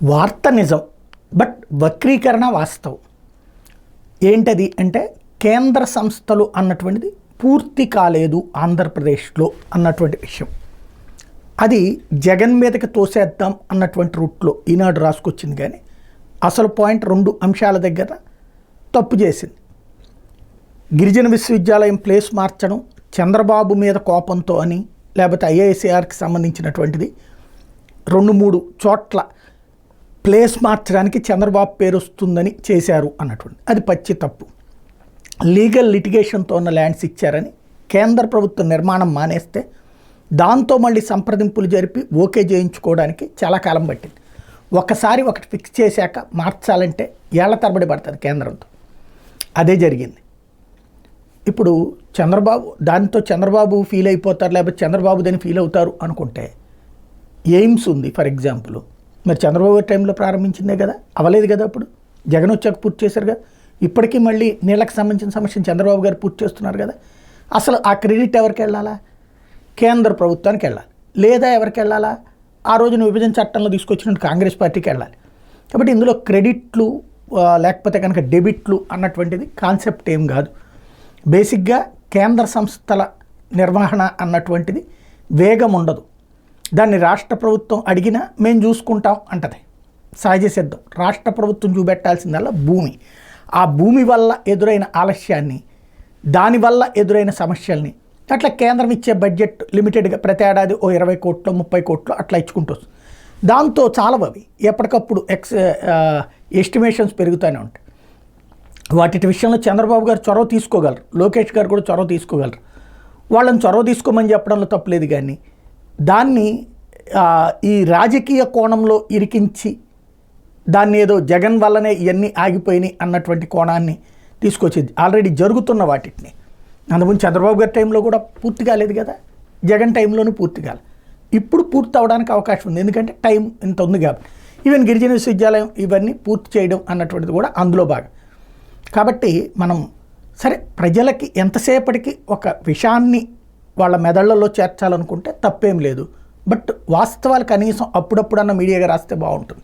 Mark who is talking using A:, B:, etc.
A: వార్త నిజం, బట్ వక్రీకరణ వాస్తవం. ఏంటది అంటే కేంద్ర సంస్థలు అన్నటువంటిది పూర్తి కాలేదు ఆంధ్రప్రదేశ్లో అన్నటువంటి విషయం. అది జగన్ మీదకి తోసేద్దాం అన్నటువంటి రూట్లో ఈనాడు రాసుకొచ్చింది. కానీ అసలు పాయింట్ 2 అంశాల దగ్గర తప్పు చేసింది. గిరిజన విశ్వవిద్యాలయం ప్లేస్ మార్చడం చంద్రబాబు మీద కోపంతో అని, లేకపోతే ఐఐఎస్ఆర్కి సంబంధించినటువంటిది 2-3 చోట్ల ప్లేస్ మార్చడానికి చంద్రబాబు పేరు వస్తుందని చేశారు అన్నటువంటి అది పచ్చి తప్పు. లీగల్ లిటిగేషన్తో ఉన్న ల్యాండ్స్ ఇచ్చారని కేంద్ర ప్రభుత్వం నిర్మాణం మానేస్తే దాంతో మళ్ళీ సంప్రదింపులు జరిపి ఓకే చేయించుకోవడానికి చాలా కాలం పట్టింది. ఒకసారి ఒకటి ఫిక్స్ చేశాక మార్చాలంటే ఏళ్ల తరబడి పడుతుంది కేంద్రంతో. అదే జరిగింది. ఇప్పుడు చంద్రబాబు ఫీల్ అయిపోతారు, లేకపోతే చంద్రబాబు దాన్ని ఫీల్ అవుతారు అనుకుంటే ఎయిమ్స్ ఉంది ఫర్ ఎగ్జాంపుల్. మరి చంద్రబాబు గారి టైంలో ప్రారంభించిందే కదా, అవ్వలేదు కదా. అప్పుడు జగన్ వచ్చాక పూర్తి చేశారు కదా. ఇప్పటికీ మళ్ళీ నీళ్ళకి సంబంధించిన సమస్యను చంద్రబాబు గారు పూర్తి చేస్తున్నారు కదా. అసలు ఆ క్రెడిట్ ఎవరికి వెళ్ళాలా? కేంద్ర ప్రభుత్వానికి వెళ్ళాలి, లేదా ఎవరికి వెళ్ళాలా? ఆ రోజున విభజన చట్టంలో తీసుకొచ్చినట్టు కాంగ్రెస్ పార్టీకి వెళ్ళాలి. కాబట్టి ఇందులో క్రెడిట్లు లేకపోతే కనుక డెబిట్లు అన్నటువంటిది కాన్సెప్ట్ ఏం కాదు. బేసిక్గా కేంద్ర సంస్థల నిర్వహణ అన్నటువంటిది వేగం ఉండదు. దాన్ని రాష్ట్ర ప్రభుత్వం అడిగినా మేము చూసుకుంటాం అంటది. సహజ సిద్ధం. రాష్ట్ర ప్రభుత్వం చూపెట్టాల్సిందల్లా భూమి. ఆ భూమి వల్ల ఎదురైన ఆలస్యాన్ని, దానివల్ల ఎదురైన సమస్యల్ని అట్లా కేంద్రం ఇచ్చే బడ్జెట్ లిమిటెడ్గా ప్రతి ఏడాది 20 కోట్లు 30 కోట్లు అట్లా ఇచ్చుకుంటూ వస్తుంది. దాంతో చాలవు అవి. ఎప్పటికప్పుడు ఎస్టిమేషన్స్ పెరుగుతూనే ఉంటాయి. వాటి విషయంలో చంద్రబాబు గారు చొరవ తీసుకోగలరు, లోకేష్ గారు కూడా చొరవ తీసుకోగలరు. వాళ్ళని చొరవ తీసుకోమని చెప్పడంలో తప్పులేదు. కానీ దాన్ని ఈ రాజకీయ కోణంలో ఇరికించి దాన్ని ఏదో జగన్ వల్లనే ఇవన్నీ ఆగిపోయినాయి అన్నటువంటి కోణాన్ని తీసుకొచ్చేది. ఆల్రెడీ జరుగుతున్న వాటిని అందుముందు చంద్రబాబు గారి టైంలో కూడా పూర్తి కాలేదు కదా, జగన్ టైంలోనూ పూర్తి కాలేదు. ఇప్పుడు పూర్తి అవడానికి అవకాశం ఉంది, ఎందుకంటే టైం ఇంత ఉంది కాబట్టి. ఈవెన్ గిరిజన విశ్వవిద్యాలయం ఇవన్నీ పూర్తి చేయడం అన్నటువంటిది కూడా అందులో భాగం. కాబట్టి మనం సరే ప్రజలకి ఎంతసేపటికి ఒక విషయాన్ని వాళ్ళ మెదళ్లలో చేర్చాలనుకుంటే తప్పేం లేదు. బట్ వాస్తవాలు కనీసం అప్పుడప్పుడన్నా మీడియాగా రాస్తే బాగుంటుంది.